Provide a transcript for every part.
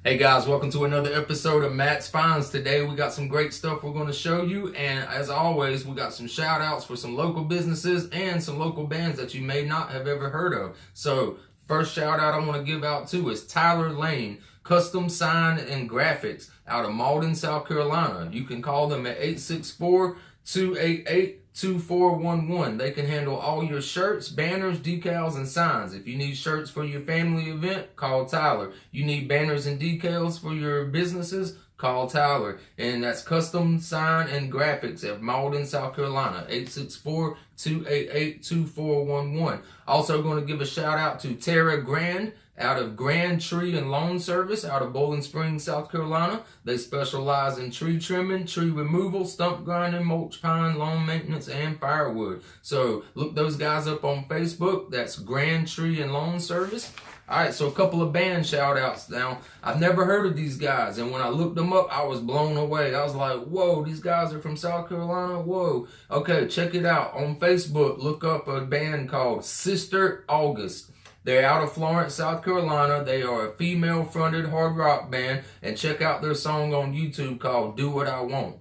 Hey guys, welcome to another episode of Matt's Finds. Today we got some great stuff we're going to show you, and as always we got some shout outs for some local businesses and some local bands that you may not have ever heard of. So first shout out I want to give out to is Tyler Lane, Custom Sign and Graphics out of Malden, South Carolina. You can call them at 864-288-2411. They can handle all your shirts, banners, decals, and signs. If you need shirts for your family event, call Tyler. You need banners and decals for your businesses, call Tyler. And that's Custom Sign and Graphics at Malden, South Carolina, 864-288-2411. Also going to give a shout out to Tara Grand out of Grand Tree and Lawn Service out of Bowling Springs, South Carolina. They specialize in tree trimming, tree removal, stump grinding, mulch pine, lawn maintenance, and firewood. So look those guys up on Facebook. That's Grand Tree and Lawn Service. Alright, so a couple of band shout outs now. I've never heard of these guys, and when I looked them up, I was blown away. I was like, whoa, these guys are from South Carolina? Whoa. Okay, check it out. On Facebook, look up a band called Sister August. They're out of Florence, South Carolina. They are a female-fronted hard rock band, and check out their song on YouTube called Do What I Want.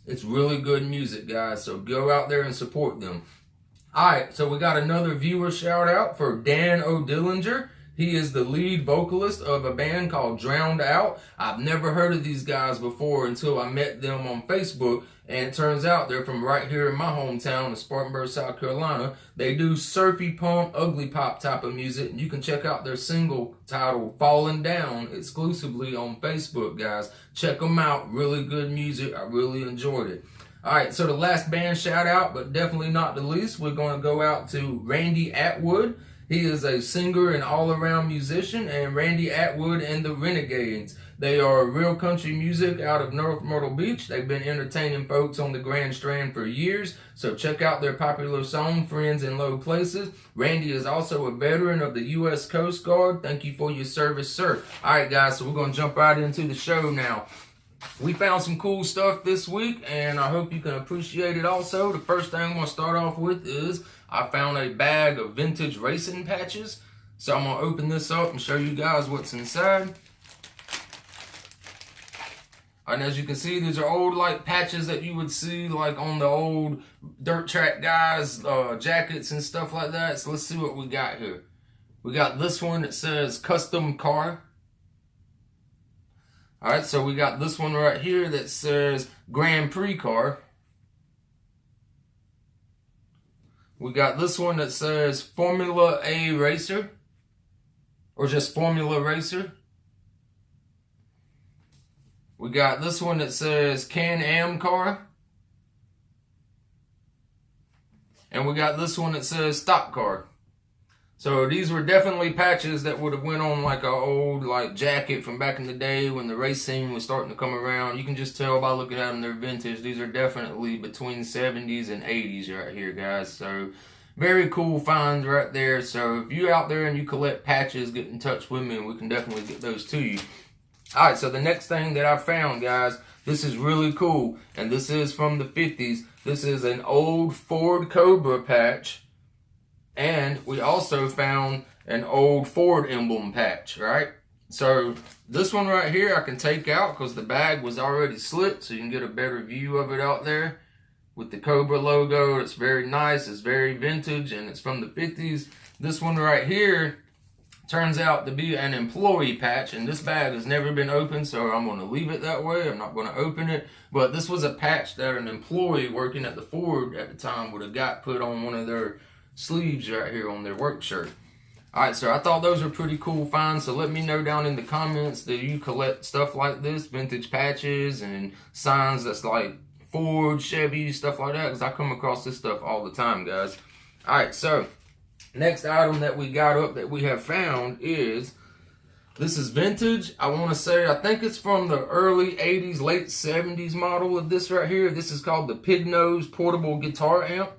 It's really good music, guys, so go out there and support them. Alright, so we got another viewer shout out for Dan O'Dillinger. He is the lead vocalist of a band called Drowned Out. I've never heard of these guys before until I met them on Facebook. And it turns out they're from right here in my hometown of Spartanburg, South Carolina. They do surfy punk, ugly pop type of music. And you can check out their single titled Falling Down exclusively on Facebook, guys. Check them out. Really good music. I really enjoyed it. Alright, so the last band shout out, but definitely not the least, we're going to go out to Randy Atwood. He is a singer and all-around musician, and Randy Atwood and the Renegades. They are real country music out of North Myrtle Beach. They've been entertaining folks on the Grand Strand for years, so check out their popular song, Friends in Low Places. Randy is also a veteran of the U.S. Coast Guard. Thank you for your service, sir. Alright guys, so we're going to jump right into the show now. We found some cool stuff this week, and I hope you can appreciate it also. The first thing I'm going to start off with is I found a bag of vintage racing patches. So I'm going to open this up and show you guys what's inside. And as you can see, these are old like patches that you would see like on the old dirt track guys, jackets and stuff like that. So let's see what we got here. We got this one that says Custom Car. Alright, so we got this one right here that says Grand Prix Car. We got this one that says Formula A Racer. Or just Formula Racer. We got this one that says Can-Am Car. And we got this one that says Stock Car. So these were definitely patches that would have went on like an old like jacket from back in the day when the race scene was starting to come around. You can just tell by looking at them they're vintage. These are definitely between 70s and 80s right here, guys. So very cool finds right there. So if you're out there and you collect patches, get in touch with me and we can definitely get those to you. Alright, so the next thing that I found, guys, this is really cool. And this is from the 50s. This is an old Ford Cobra patch. And we also found an old Ford emblem patch, right? So this one right here I can take out because the bag was already slit, so you can get a better view of it out there with the Cobra logo. It's very nice, it's very vintage, and it's from the 50s. This one right here turns out to be an employee patch, and this bag has never been opened, so I'm going to leave it that way. I'm not going to open it. But this was a patch that an employee working at the Ford at the time would have got put on one of their sleeves right here on their work shirt. Alright, so I thought those were pretty cool finds, so let me know down in the comments that you collect stuff like this, vintage patches and signs that's like Ford, Chevy, stuff like that, because I come across this stuff all the time, guys. Alright, so next item that we got up that we have found is, this is vintage. I want to say, I think it's from the early 80s, late 70s model of this right here. This is called the Pignose Portable Guitar Amp.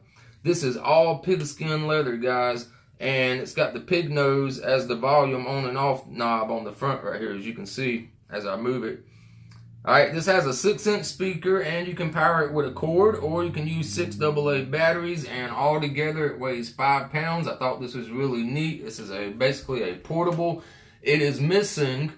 This is all pigskin leather, guys, and it's got the pig nose as the volume on and off knob on the front right here, as you can see as I move it. Alright, this has a 6-inch speaker, and you can power it with a cord, or you can use 6 AA batteries, and all together it weighs 5 pounds. I thought this was really neat. This is basically a portable. It is missing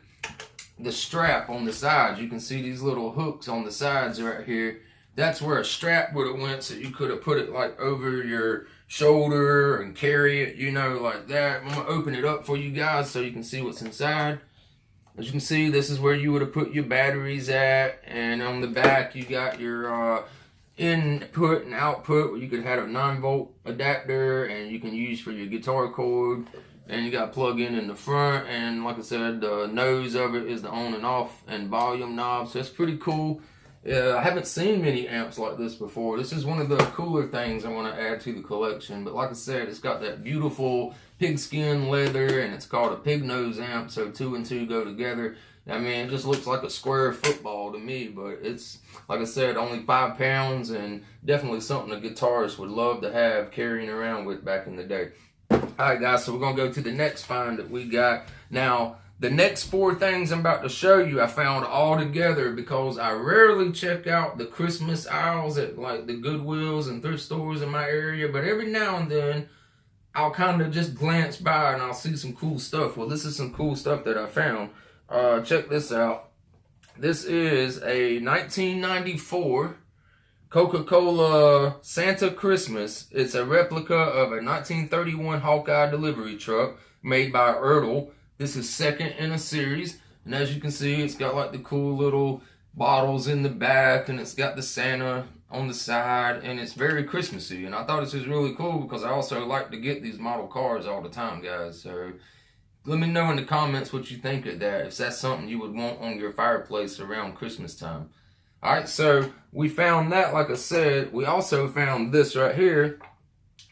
the strap on the sides. You can see these little hooks on the sides right here. That's where a strap would have went, so you could have put it like over your shoulder and carry it, you know, like that. I'm gonna open it up for you guys so you can see what's inside. As you can see, this is where you would have put your batteries at, and on the back you got your input and output where you could have a 9-volt adapter and you can use for your guitar cord, and you got plug in the front, and like I said, the nose of it is the on and off and volume knob, so it's pretty cool. I haven't seen many amps like this before. This is one of the cooler things I want to add to the collection. But like I said, it's got that beautiful pigskin leather, and it's called a Pignose Amp, so 2 and 2 go together. I mean, it just looks like a square football to me, but it's, like I said, only 5 pounds, and definitely something a guitarist would love to have carrying around with back in the day. Alright guys, so we're going to go to the next find that we got. Now, the next 4 things I'm about to show you, I found all together because I rarely check out the Christmas aisles at like the Goodwills and thrift stores in my area, but every now and then I'll kind of just glance by and I'll see some cool stuff. Well, this is some cool stuff that I found. Check this out. This is a 1994 CocaCola Santa Christmas. It's a replica of a 1931 Hawkeye delivery truck made by Ertl. This is second in a series, and as you can see, it's got like the cool little bottles in the back, and it's got the Santa on the side, and it's very Christmassy. And I thought this was really cool because I also like to get these model cars all the time, guys. So let me know in the comments what you think of that, if that's something you would want on your fireplace around Christmas time. Alright, so we found that, like I said. We also found this right here.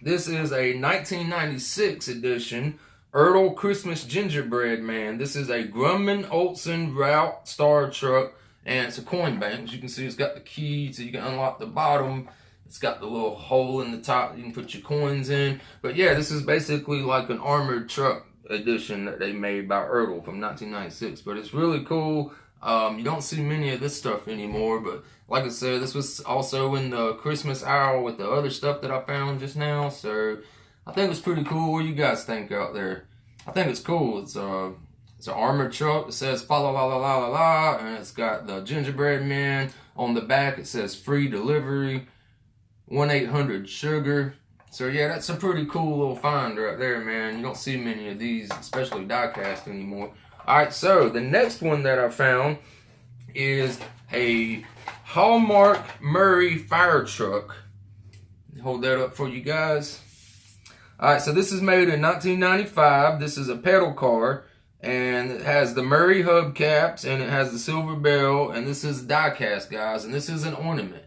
This is a 1996 edition Ertl Christmas Gingerbread Man. This is a Grumman Olson Route Star truck, and it's a coin bank. As you can see, it's got the key so you can unlock the bottom. It's got the little hole in the top you can put your coins in. But yeah, this is basically like an armored truck edition that they made by Ertl from 1996. But it's really cool. You don't see many of this stuff anymore, but like I said, this was also in the Christmas aisle with the other stuff that I found just now, so I think it's pretty cool. What do you guys think out there? I think it's cool. It's an armored truck. It says fa la la la la la la, and it's got the gingerbread man on the back. It says free delivery, 1-800-SUGAR. So yeah, that's a pretty cool little find right there, man. You don't see many of these, especially die-cast anymore. Alright, so the next one that I found is a Hallmark Murray Firetruck. Hold that up for you guys. Alright, so this is made in 1995. This is a pedal car, and it has the Murray hubcaps, and it has the silver bell, and this is die-cast, guys, and this is an ornament.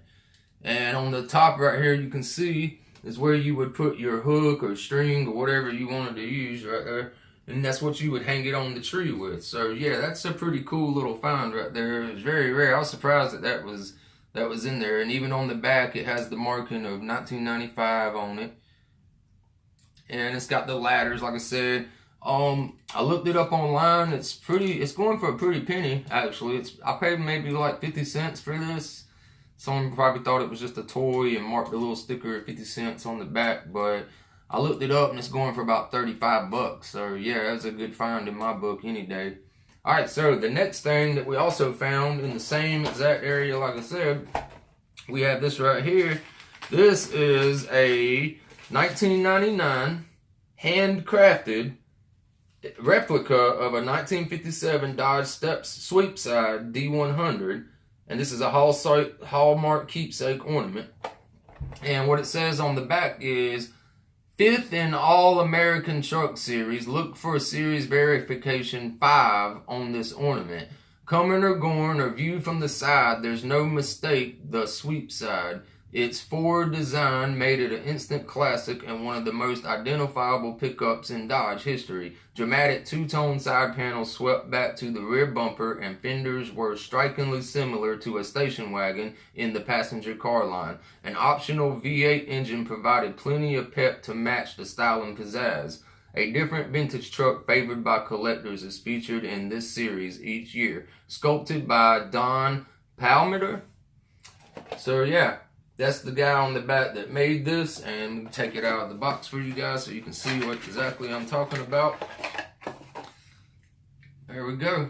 And on the top right here, you can see is where you would put your hook or string or whatever you wanted to use right there. And that's what you would hang it on the tree with. So yeah, that's a pretty cool little find right there. It's very rare. I was surprised that that was in there. And even on the back, it has the marking of 1995 on it. And it's got the ladders, like I said. I looked it up online. It's going for a pretty penny, actually. I paid maybe like 50 cents for this. Someone probably thought it was just a toy and marked a little sticker at 50 cents on the back, but I looked it up and it's going for about 35 bucks. So yeah, that's a good find in my book any day. Alright, so the next thing that we also found in the same exact area, like I said, we have this right here. This is a 1999 handcrafted replica of a 1957 Dodge Steps Sweepside D100. And this is a Hallmark keepsake ornament. And what it says on the back is, 5th in All-American Truck Series. Look for Series Verification 5 on this ornament. Coming or going or viewed from the side, there's no mistake, the Sweepside. Its Ford design made it an instant classic and one of the most identifiable pickups in Dodge history. Dramatic two-tone side panels swept back to the rear bumper, and fenders were strikingly similar to a station wagon in the passenger car line. An optional V8 engine provided plenty of pep to match the style and pizzazz. A different vintage truck favored by collectors is featured in this series each year. Sculpted by Don Palmeter. So yeah. That's the guy on the back that made this, and we'll take it out of the box for you guys so you can see what exactly I'm talking about. There we go.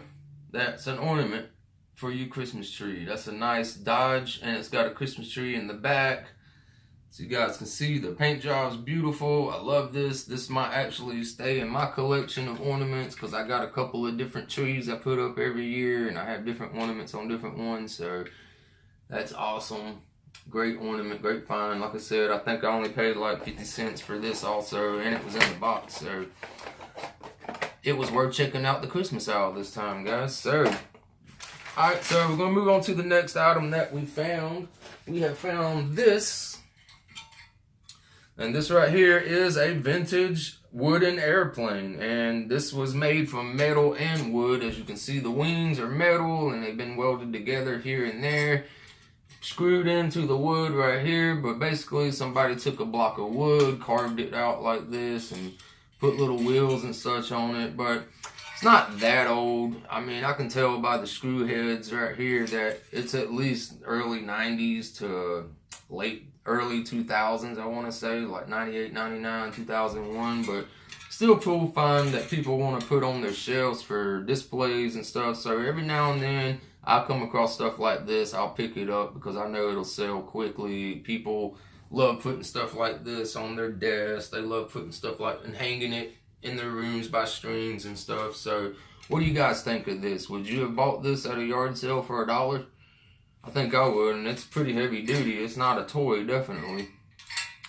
that's an ornament for your Christmas tree. That's a nice Dodge, and it's got a Christmas tree in the back. So you guys can see the paint job is beautiful. I love this. This might actually stay in my collection of ornaments because I got a couple of different trees I put up every year, and I have different ornaments on different ones. So that's awesome. Great ornament, great find. Like I said, I think I only paid like 50 cents for this also, and it was in the box. So it was worth checking out the Christmas owl this time, guys. So, alright, so we're going to move on to the next item that we found. We have found this. And this right here is a vintage wooden airplane. And this was made from metal and wood. As you can see, the wings are metal and they've been welded together here and there. Screwed into the wood right here. But basically, somebody took a block of wood, carved it out like this, and put little wheels and such on it. But it's not that old. I mean, I can tell by the screw heads right here that it's at least early 90s to early 2000s, I want to say, like 98, 99, 2001, but still cool find that people want to put on their shelves for displays and stuff. So every now and then I'll come across stuff like this. I'll pick it up because I know it'll sell quickly. People love putting stuff like this on their desk. They love putting stuff like and hanging it in their rooms by strings and stuff. So what do you guys think of this? Would you have bought this at a yard sale for $1? I think I would, and it's pretty heavy duty. It's not a toy, definitely.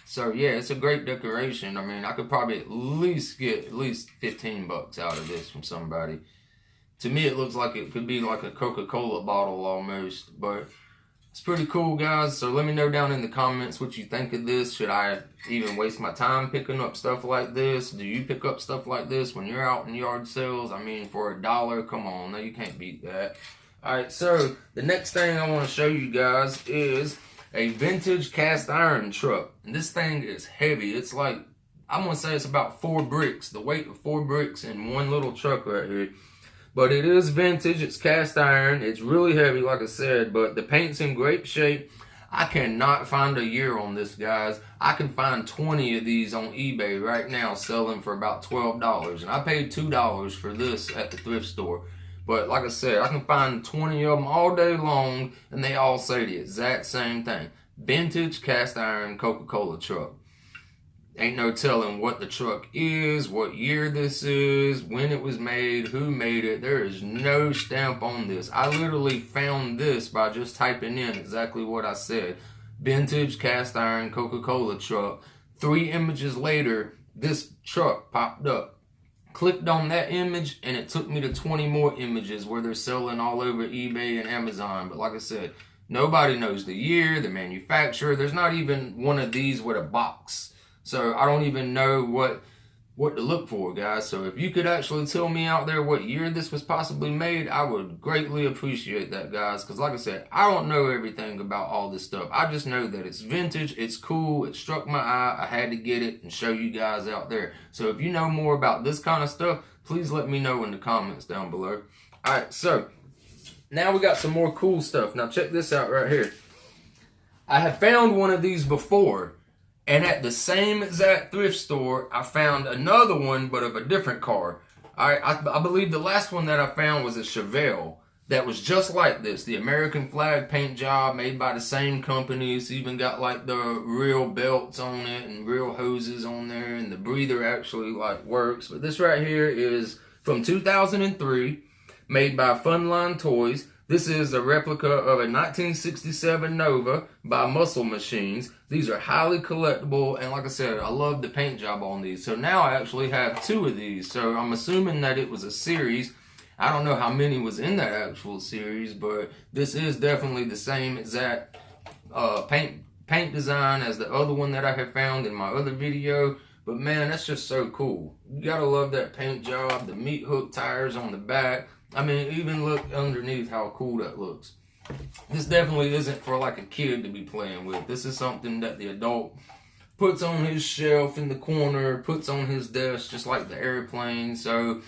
So yeah, it's a great decoration. I mean, I could probably at least get 15 bucks out of this from somebody. To me, it looks like it could be like a Coca-Cola bottle almost, but it's pretty cool, guys. So let me know down in the comments what you think of this. Should I even waste my time picking up stuff like this? Do you pick up stuff like this when you're out in yard sales? I mean, for $1, come on, no, you can't beat that. Alright, so the next thing I want to show you guys is a vintage cast iron truck. And this thing is heavy. It's like, I'm going to say it's about 4 bricks. The weight of 4 bricks in one little truck right here. But it is vintage. It's cast iron. It's really heavy, like I said. But the paint's in great shape. I cannot find a year on this, guys. I can find 20 of these on eBay right now selling for about $12. And I paid $2 for this at the thrift store. But like I said, I can find 20 of them all day long, and they all say the exact same thing. Vintage cast iron Coca-Cola truck. Ain't no telling what the truck is, what year this is, when it was made, who made it. There is no stamp on this. I literally found this by just typing in exactly what I said. Vintage cast iron Coca-Cola truck. 3 images later, this truck popped up. Clicked on that image and it took me to 20 more images where they're selling all over eBay and Amazon. But like I said, nobody knows the year, the manufacturer. There's not even one of these with a box. So I don't even know what to look for, guys. So if you could actually tell me out there what year this was possibly made, I would greatly appreciate that, guys. Because like I said, I don't know everything about all this stuff. I just know that it's vintage, it's cool, it struck my eye, I had to get it and show you guys out there. So if you know more about this kind of stuff, please let me know in the comments down below. Alright, so now we got some more cool stuff. Now check this out right here. I have found one of these before. And at the same exact thrift store, I found another one, but of a different car. I believe the last one that I found was a Chevelle that was just like this. The American flag paint job made by the same company. It's even got like the real belts on it and real hoses on there. And the breather actually like works. But this right here is from 2003, made by Funline Toys. This is a replica of a 1967 Nova by Muscle Machines. These are highly collectible, and like I said, I love the paint job on these. So now I actually have 2 of these. So I'm assuming that it was a series. I don't know how many was in that actual series, but this is definitely the same exact paint design as the other one that I have found in my other video. But man, that's just so cool. You gotta love that paint job, the meat hook tires on the back. I mean, even look underneath how cool that looks. This definitely isn't for like a kid to be playing with. This is something that the adult puts on his shelf in the corner, puts on his desk, just like the airplane. So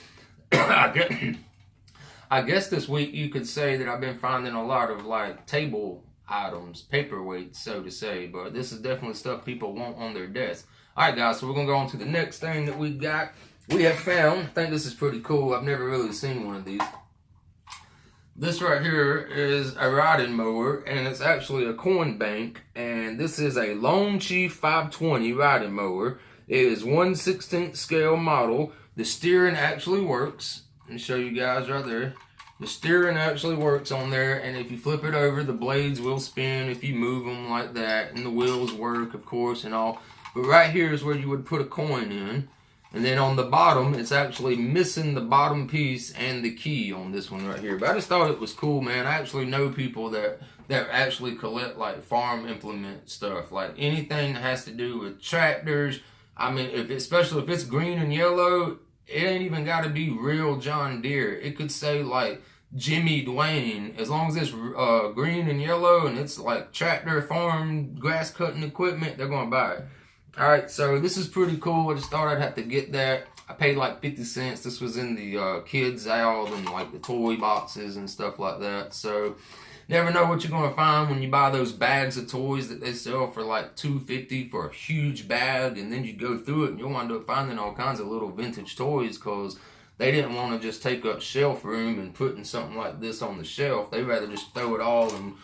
I guess this week you could say that I've been finding a lot of like table items, paperweights, so to say. But this is definitely stuff people want on their desk. All right, guys, so we're going to go on to the next thing that we got. We have found, I think this is pretty cool. I've never really seen one of these. This right here is a riding mower, and it's actually a coin bank, and this is a Lone Chief 520 riding mower. It is 1/16 scale model. The steering actually works. Let me show you guys right there. The steering actually works on there, and if you flip it over, the blades will spin if you move them like that, and the wheels work, of course, and all. But right here is where you would put a coin in. And then on the bottom, it's actually missing the bottom piece and the key on this one right here. But I just thought it was cool, man. I actually know people that actually collect like farm implement stuff, like anything that has to do with tractors. I mean, especially if it's green and yellow, it ain't even got to be real John Deere. It could say like Jimmy Dwayne, as long as it's green and yellow and it's like tractor, farm, grass cutting equipment, they're gonna buy it. Alright, so this is pretty cool. I just thought I'd have to get that. I paid like 50 cents. This was in the kids aisle and like the toy boxes and stuff like that. So, never know what you're going to find when you buy those bags of toys that they sell for like $2.50 for a huge bag. And then you go through it and you'll wind up finding all kinds of little vintage toys because they didn't want to just take up shelf room and putting something like this on the shelf. They'd rather just throw it all in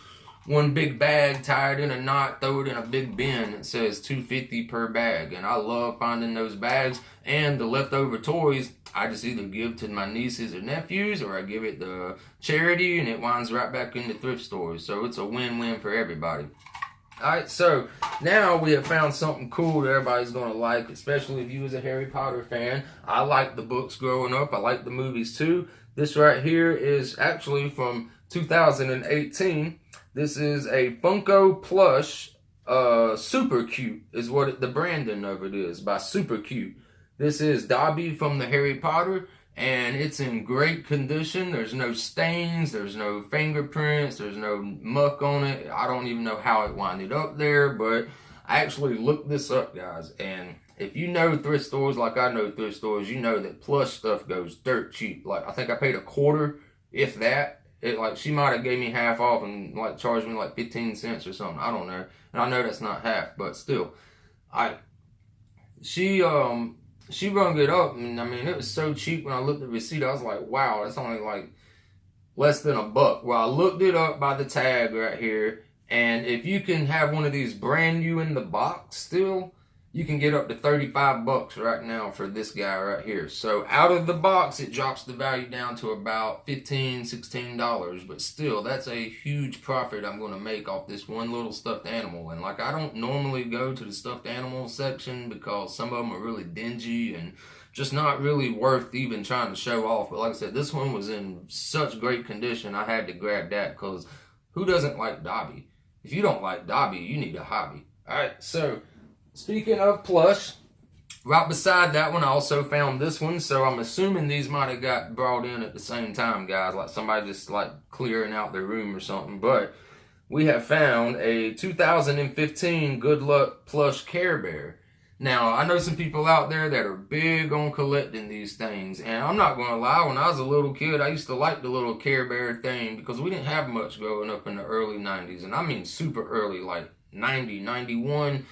one big bag, tie it in a knot, throw it in a big bin that says $2.50 per bag. And I love finding those bags, and the leftover toys I just either give to my nieces or nephews, or I give it to charity and it winds right back into thrift stores. So it's a win-win for everybody. Alright, so now we have found something cool that everybody's going to like, especially if you was a Harry Potter fan. I liked the books growing up. I liked the movies too. This right here is actually from 2018. This is a Funko plush, Super Cute is what the branding of it is, by Super Cute. This is Dobby from the Harry Potter, and it's in great condition. There's no stains, there's no fingerprints, there's no muck on it. I don't even know how it winded up there, but I actually looked this up, guys. And if you know thrift stores like I know thrift stores, you know that plush stuff goes dirt cheap. Like, I think I paid $0.25, if that. She might have gave me half off and like charged me like 15 cents or something. I don't know. And I know that's not half, but still. She rung it up, and I mean, it was so cheap. When I looked at the receipt, I was like, wow, that's only like less than $1. Well, I looked it up by the tag right here, and if you can have one of these brand new in the box still, you can get up to $35 right now for this guy right here. So out of the box, it drops the value down to about $15, $16. But still, that's a huge profit I'm going to make off this one little stuffed animal. And like, I don't normally go to the stuffed animal section because some of them are really dingy and just not really worth even trying to show off. But like I said, this one was in such great condition, I had to grab that because who doesn't like Dobby? If you don't like Dobby, you need a hobby. All right, so speaking of plush, right beside that one, I also found this one. So I'm assuming these might have got brought in at the same time, guys. Like somebody just like clearing out their room or something. But we have found a 2015 Good Luck plush Care Bear. Now, I know some people out there that are big on collecting these things. And I'm not going to lie, when I was a little kid, I used to like the little Care Bear thing because we didn't have much growing up in the early 90s. And I mean super early, like 90, 91.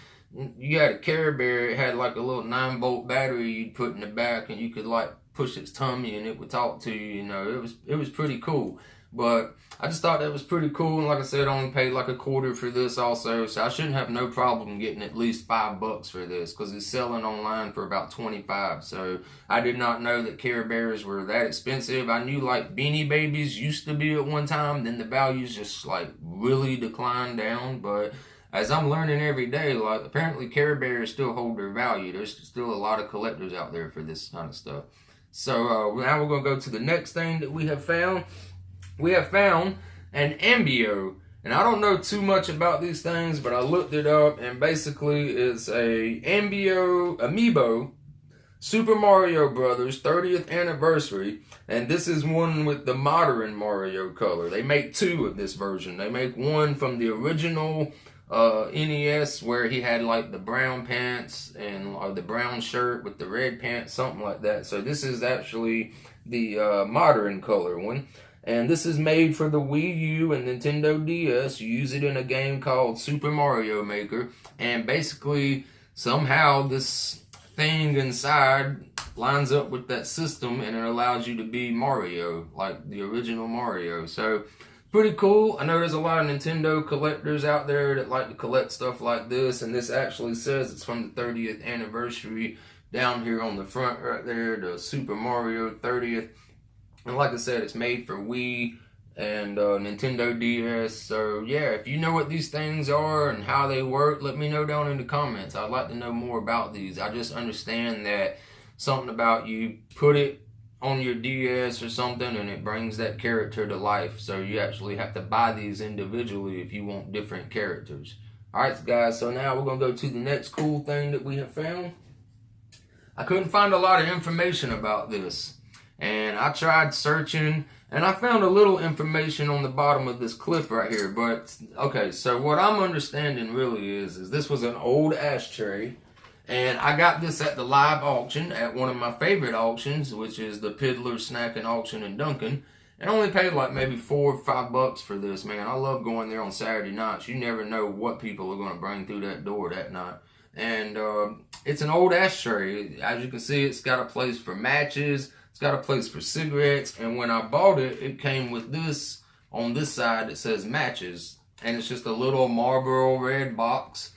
You had a Care Bear, it had like a little 9-volt battery you'd put in the back, and you could like push its tummy and it would talk to you. You know, it was pretty cool. But I just thought that was pretty cool, and like I said, I only paid like $0.25 for this also, so I shouldn't have no problem getting at least $5 for this because it's selling online for about $25. So I did not know that Care Bears were that expensive. I knew like Beanie Babies used to be at one time, then the values just like really declined down, but as I'm learning every day, like apparently Care Bears still hold their value. There's still a lot of collectors out there for this kind of stuff. So now we're going to go to the next thing that we have found. We have found an Amiibo. And I don't know too much about these things, but I looked it up, and basically it's a Amiibo Super Mario Brothers 30th anniversary, and this is one with the modern Mario color. They make two of this version. They make one from the original NES where he had like the brown pants and the brown shirt with the red pants, something like that. So this is actually the modern color one. And this is made for the Wii U and Nintendo DS. You use it in a game called Super Mario Maker. And basically, somehow this thing inside lines up with that system, and it allows you to be Mario, like the original Mario. So pretty cool. I know there's a lot of Nintendo collectors out there that like to collect stuff like this, and this actually says it's from the 30th anniversary down here on the front right there, the Super Mario 30th. And like I said, it's made for Wii and Nintendo DS. So yeah, if you know what these things are and how they work, let me know down in the comments. I'd like to know more about these. I just understand that something about you put it on your DS or something and it brings that character to life. So you actually have to buy these individually if you want different characters. Alright guys, so now we're going to go to the next cool thing that we have found. I couldn't find a lot of information about this, and I tried searching, and I found a little information on the bottom of this clip right here. But okay, so what I'm understanding really is this was an old ashtray, and I got this at the live auction at one of my favorite auctions, which is the Piddler Snack and Auction in Duncan. And I only paid like maybe $4 or $5 for this, man. I love going there on Saturday nights. You never know what people are going to bring through that door that night. And it's an old ashtray. As you can see, it's got a place for matches. It's got a place for cigarettes. And when I bought it, it came with this on this side that says matches. And it's just a little Marlboro red box.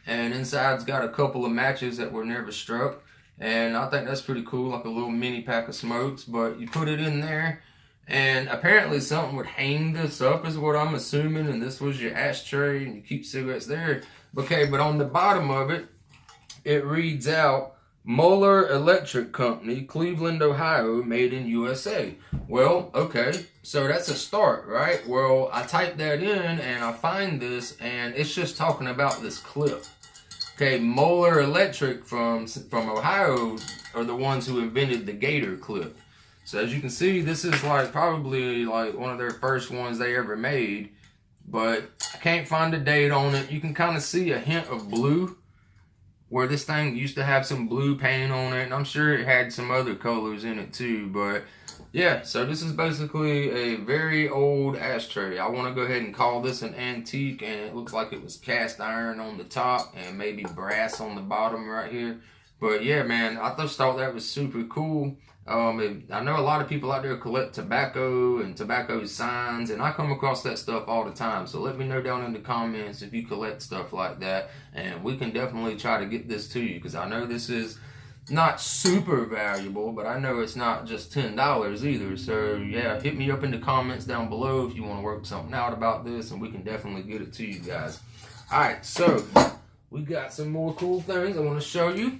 And inside's got a couple of matches that were never struck. And I think that's pretty cool, like a little mini pack of smokes. But you put it in there, and apparently something would hang this up is what I'm assuming. And this was your ashtray, and you keep cigarettes there. Okay, but on the bottom of it, it reads out, Moeller Electric Company, Cleveland, Ohio, made in USA. Well, okay, so that's a start, right? Well, I typed that in and I find this, and it's just talking about this clip. Okay, Moeller Electric from Ohio are the ones who invented the Gator clip. So as you can see, this is like probably like one of their first ones they ever made, but I can't find a date on it. You can kind of see a hint of blue, where this thing used to have some blue paint on it, and I'm sure it had some other colors in it too. But yeah, so this is basically a very old ashtray. I want to go ahead and call this an antique, and it looks like it was cast iron on the top and maybe brass on the bottom right here. But yeah, man, I just thought that was super cool. I know a lot of people out there collect tobacco and tobacco signs, and I come across that stuff all the time. So let me know down in the comments if you collect stuff like that, and we can definitely try to get this to you, because I know this is not super valuable, but I know it's not just $10 either. So yeah, hit me up in the comments down below if you want to work something out about this, and we can definitely get it to you guys. Alright, so we got some more cool things I want to show you.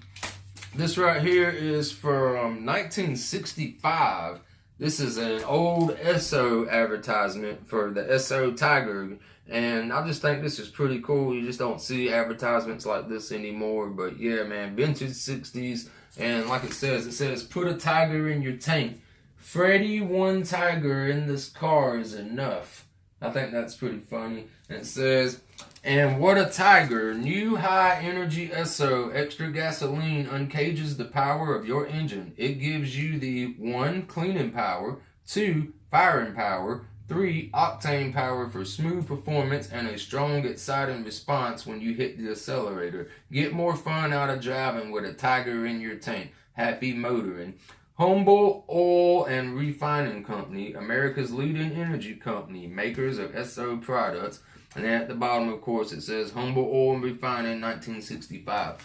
This right here is from 1965. This is an old Esso advertisement for the Esso Tiger, and I just think this is pretty cool. You just don't see advertisements like this anymore. But yeah, man, vintage 60s, and like it says, put a tiger in your tank. Freddy, one tiger in this car is enough. I think that's pretty funny. And it says, and what a tiger, new high energy Esso extra gasoline uncages the power of your engine. It gives you the 1, cleaning power, 2, firing power, 3, octane power for smooth performance, and a strong exciting response when you hit the accelerator. Get more fun out of driving with a tiger in your tank. Happy motoring. Humble Oil and Refining Company, America's leading energy company, makers of Esso products. And then at the bottom, of course, it says Humble Oil and Refining 1965.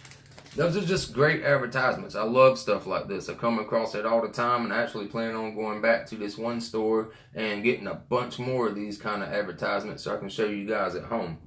Those are just great advertisements. I love stuff like this. I come across it all the time, and I actually plan on going back to this one store and getting a bunch more of these kind of advertisements so I can show you guys at home.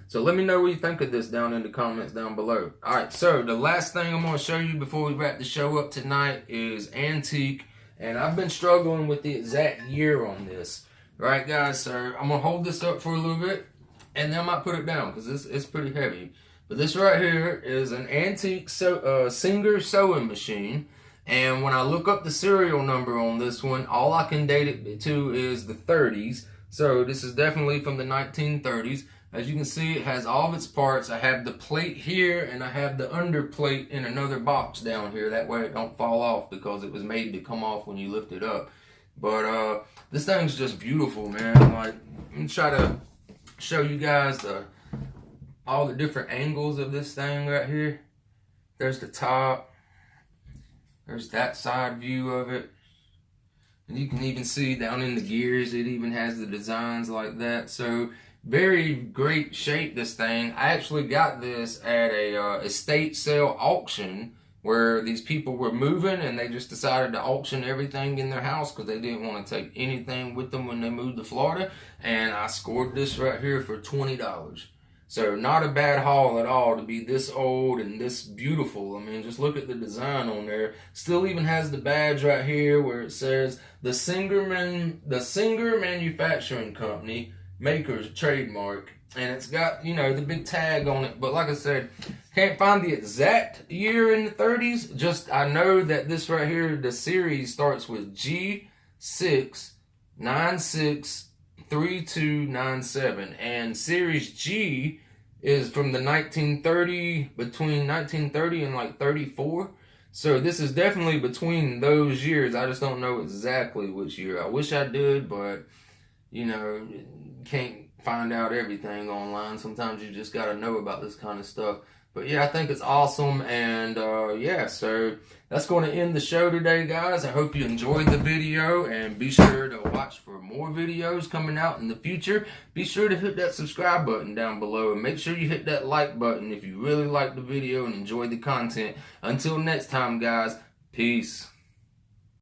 So let me know what you think of this down in the comments down below. Alright, so the last thing I'm going to show you before we wrap the show up tonight is antique. And I've been struggling with the exact year on this. Right, guys, so I'm going to hold this up for a little bit, and then I might put it down because it's pretty heavy. But this right here is an antique Singer sewing machine. And when I look up the serial number on this one, all I can date it to is the 30s. So this is definitely from the 1930s. As you can see, it has all of its parts. I have the plate here, and I have the under plate in another box down here. That way it don't fall off, because it was made to come off when you lift it up. But this thing's just beautiful, man. Like, I'm gonna try to show you guys all the different angles of this thing right here. There's the top, There's that side view of it. And you can even see down in the gears, it even has the designs like that. So very great shape, this thing. I actually got this at a estate sale auction where these people were moving and they just decided to auction everything in their house because they didn't want to take anything with them when they moved to Florida. And I scored this right here for $20. So not a bad haul at all to be this old and this beautiful. I mean, just look at the design on there. Still even has the badge right here where it says the Singer Manufacturing Company, makers trademark. And it's got, you know, the big tag on it. But like I said, can't find the exact year in the 30s. Just I know that this right here, the series starts with G6963297. And series G is from the between 1930 and like 34. So this is definitely between those years. I just don't know exactly which year. I wish I did, but you know, can't find out everything online. Sometimes you just got to know about this kind of stuff. But yeah, I think it's awesome. And yeah, so that's going to end the show today, guys. I hope you enjoyed the video, and be sure to watch for more videos coming out in the future. Be sure to hit that subscribe button down below, and make sure you hit that like button if you really like the video and enjoy the content. Until next time, guys, peace.